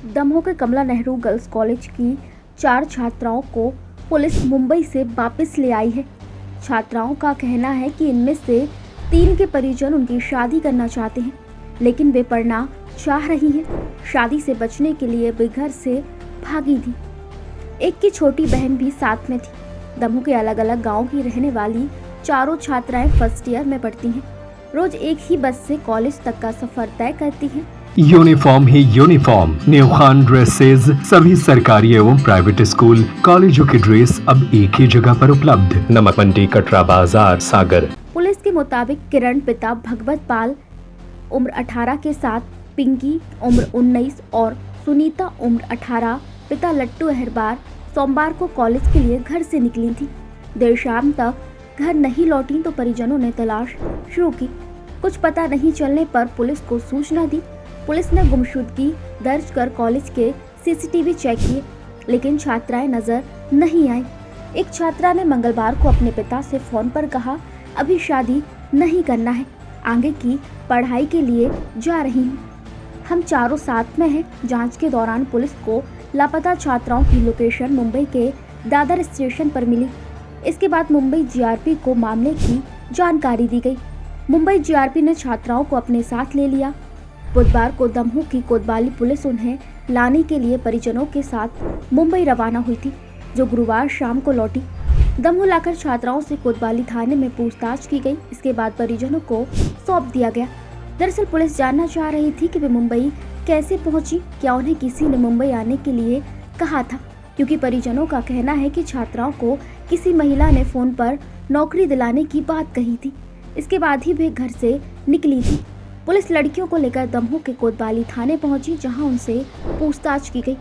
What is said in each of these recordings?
दमोह के कमला Nehru girls college की 4 छात्राओं को पुलिस मुंबई से वापस ले आई है। छात्राओं का कहना है कि इनमें से 3 के परिजन उनकी शादी करना चाहते हैं, लेकिन वे पढ़ना चाह रही हैं। शादी से बचने के लिए वे घर से भागी थी। एक की छोटी बहन भी साथ में थी। दमोह के अलग अलग गांव की रहने वाली चारों छात्राएं फर्स्ट ईयर में पढ़ती हैं। रोज एक ही बस से कॉलेज तक का सफर तय करती हैं। यूनिफॉर्म ही यूनिफॉर्म, न्यू खान ड्रेसेस, सभी सरकारी एवं प्राइवेट स्कूल कॉलेजों की ड्रेस अब एक ही जगह पर उपलब्ध। नमक मंडी, कटरा बाजार, सागर। पुलिस के मुताबिक किरण पिता भगवत पाल उम्र 18 के साथ पिंकी उम्र 19 और सुनीता उम्र 18 पिता लट्टू अहरबार सोमवार को कॉलेज के लिए घर से निकली थी। देर शाम तक घर नहीं लौटी तो परिजनों ने तलाश शुरू की। कुछ पता नहीं चलने पर पुलिस को सूचना दी। पुलिस ने गुमशुदगी दर्ज कर कॉलेज के सीसीटीवी चेक किए, लेकिन छात्राएं नजर नहीं आई। एक छात्रा ने मंगलवार को अपने पिता से फोन पर कहा, अभी शादी नहीं करना है, आगे की पढ़ाई के लिए जा रही हूँ। हम चारों साथ में हैं। जांच के दौरान पुलिस को लापता छात्राओं की लोकेशन मुंबई के दादर स्टेशन पर मिली। इसके बाद मुंबई जीआरपी को मामले की जानकारी दी गई। मुंबई जीआरपी ने छात्राओं को अपने साथ ले लिया। बुधवार को दमोह की कोतवाली पुलिस उन्हें लाने के लिए परिजनों के साथ मुंबई रवाना हुई थी, जो गुरुवार शाम को लौटी। दमोह लाकर छात्राओं से कोतवाली थाने में पूछताछ की गई। इसके बाद परिजनों को सौंप दिया गया। दरअसल पुलिस जानना चाह रही थी कि वे मुंबई कैसे पहुंची, क्या उन्हें किसी ने मुंबई आने के लिए कहा था, क्योंकि परिजनों का कहना है कि छात्राओं को किसी महिला ने फोन पर नौकरी दिलाने की बात कही थी। इसके बाद ही वे घर से निकली थी। पुलिस लड़कियों को लेकर दमोह के कोतवाली थाने पहुंची, जहां उनसे पूछताछ की गई।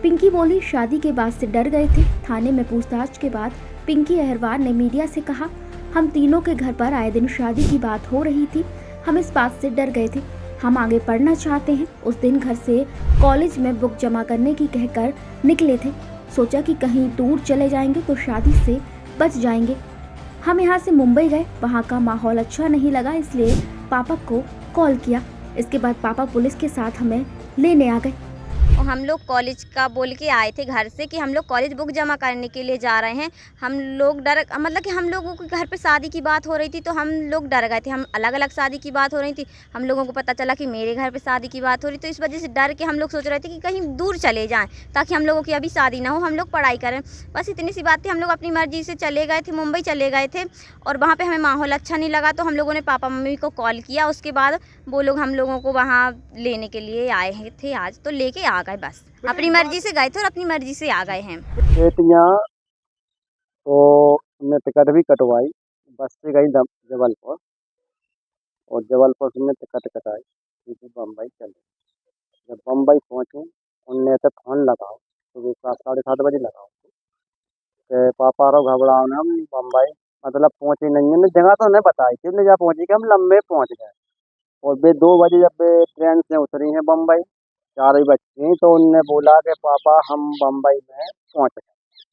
पिंकी बोली, शादी के बाद से डर गए थे। थाने में पूछताछ के बाद पिंकी अहरवार ने मीडिया से कहा, हम तीनों के घर पर आए दिन शादी की बात हो रही थी। हम इस बात से डर गए थे। हम आगे पढ़ना चाहते हैं। उस दिन घर से कॉलेज में बुक जमा करने की कहकर निकले थे। सोचा कि कहीं दूर चले जाएंगे तो शादी से बच जाएंगे। हम यहाँ से मुंबई गए, वहाँ का माहौल अच्छा नहीं लगा, इसलिए पापा को कॉल किया। इसके बाद पापा पुलिस के साथ हमें लेने आ गए। और हम लोग कॉलेज का बोल के आए थे घर से कि हम लोग कॉलेज बुक जमा करने के लिए जा रहे हैं। हम लोग डर मतलब कि हम लोगों के घर पे शादी की बात हो रही थी, तो हम लोग डर गए थे। हम अलग अलग शादी की बात हो रही थी, हम लोगों को पता चला कि मेरे घर पे शादी की बात हो रही, तो इस वजह से डर के हम लोग सोच रहे थे कि कहीं दूर चले जाएं, ताकि हम लोगों की अभी शादी ना हो, हम लोग पढ़ाई करें। बस इतनी सी बात थी। हम लोग अपनी मर्जी से चले गए थे, मुंबई चले गए थे, और वहाँ पर हमें माहौल अच्छा नहीं लगा, तो हम लोगों ने पापा मम्मी को कॉल किया। उसके बाद वो लोग हम लोगों को वहाँ लेने के लिए आए थे आज, तो लेके आ गए। बस अपनी मर्जी से गए थे और अपनी मर्जी से आ गए हैं। बेटियाँ तो हमने टिकट भी कटवाई, बस से गई जबलपुर, और जबलपुर से हमने टिकट कटाई, सीधे बम्बई चले। जब बम्बई पहुँचे, उनने तो फ़ोन लगाओ, सुबह 7 साढ़े 7 बजे लगाओ कि पापा रो घबराओ ना, हम बम्बई मतलब पहुँचे नहीं है। जगह तो उन्हें बताई थी, उन्हें जहाँ पहुँची कि हम लम्बे पहुँच गए, और वे 2 बजे जब वे ट्रेन से उतरी हैं बम्बई, 4 ही बजे, तो उनने बोला कि पापा हम बम्बई में पहुँच गए।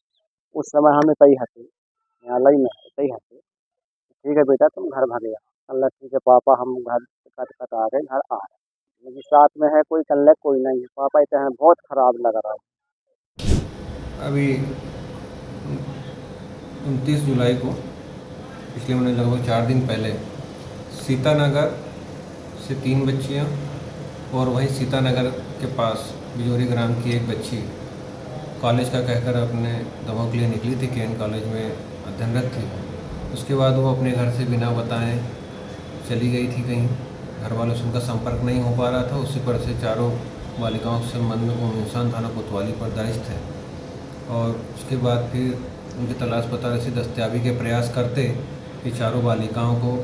उस समय हम इतई हथे, न्यायालय में इतई हथे। ठीक है बेटा, तुम घर भागे आओ। अल्लाह ठीक है पापा, हम घर कट आ गए, घर आ रहे। लेकिन साथ में है कोई, कल कोई नहीं है। पापा इतने हैं, बहुत खराब लग रहा है। अभी 29 जुलाई को, पिछले महीने लगभग 4 दिन पहले, सीतानगर से 3 बच्चियाँ और वहीं सीतानगर के पास बिजोरी ग्राम की एक बच्ची कॉलेज का कहकर अपने दमोह के लिए निकली थी, केन कॉलेज में अध्ययनरत थी। उसके बाद वो अपने घर से बिना बताए चली गई थी कहीं। घर वालों से उनका संपर्क नहीं हो पा रहा था। उसी पर से चारों बालिकाओं के संबंध में गुमशुदा थाना कोतवाली पर दर्ज थे, और उसके बाद फिर उनकी तलाश पता रसी दस्तयाबी के प्रयास करते कि चारों बालिकाओं को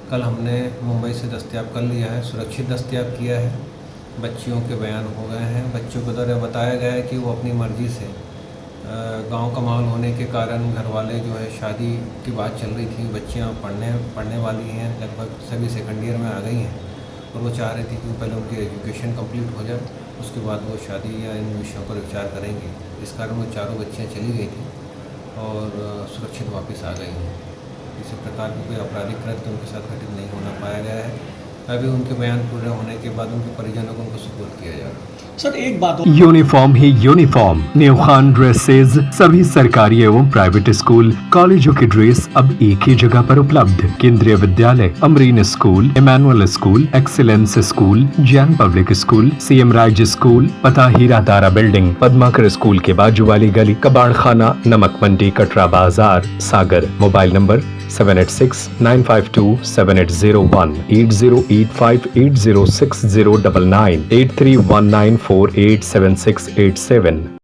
कल हमने मुंबई से दस्तयाब कर लिया है, सुरक्षित दस्तयाब किया है। बच्चियों के बयान हो गए हैं। बच्चों के द्वारा बताया गया है कि वो अपनी मर्ज़ी से, गांव का माहौल होने के कारण घर वाले जो है, शादी की बात चल रही थी, बच्चियां पढ़ने वाली हैं, लगभग सभी सेकंड ईयर में आ गई हैं, और वो चाह रही थी कि पहले उनकी एजुकेशन कंप्लीट हो जाए, उसके बाद वो शादी या इन विषयों पर विचार करेंगे। इस कारण वो चारों बच्चियाँ चली गई थी और सुरक्षित वापस आ गई हैं। किसी प्रकार की कोई आपराधिक कृत्य उनके साथ घटित नहीं होना पाया गया है। अभी उनके बयान पूरे होने के बाद उनके परिजनों को उनको सुपुर्द किया जा रहा है। सर एक बात और, यूनिफॉर्म ही यूनिफॉर्म, न्यू खान ड्रेसेज सभी सरकारी एवं प्राइवेट स्कूल कॉलेजों की ड्रेस अब एक ही जगह पर उपलब्ध। Kendriya Vidyalaya, Amreen school, Emmanuel school, excellence school, Jain public school, CM Raj school, पता हीरा तारा बिल्डिंग, पद्माकर स्कूल के बाजू वाली गली, कबाड़ खाना, नमक मंडी, कटरा बाजार, सागर। Mobile number 7869527801, 8085806099, 8319487687।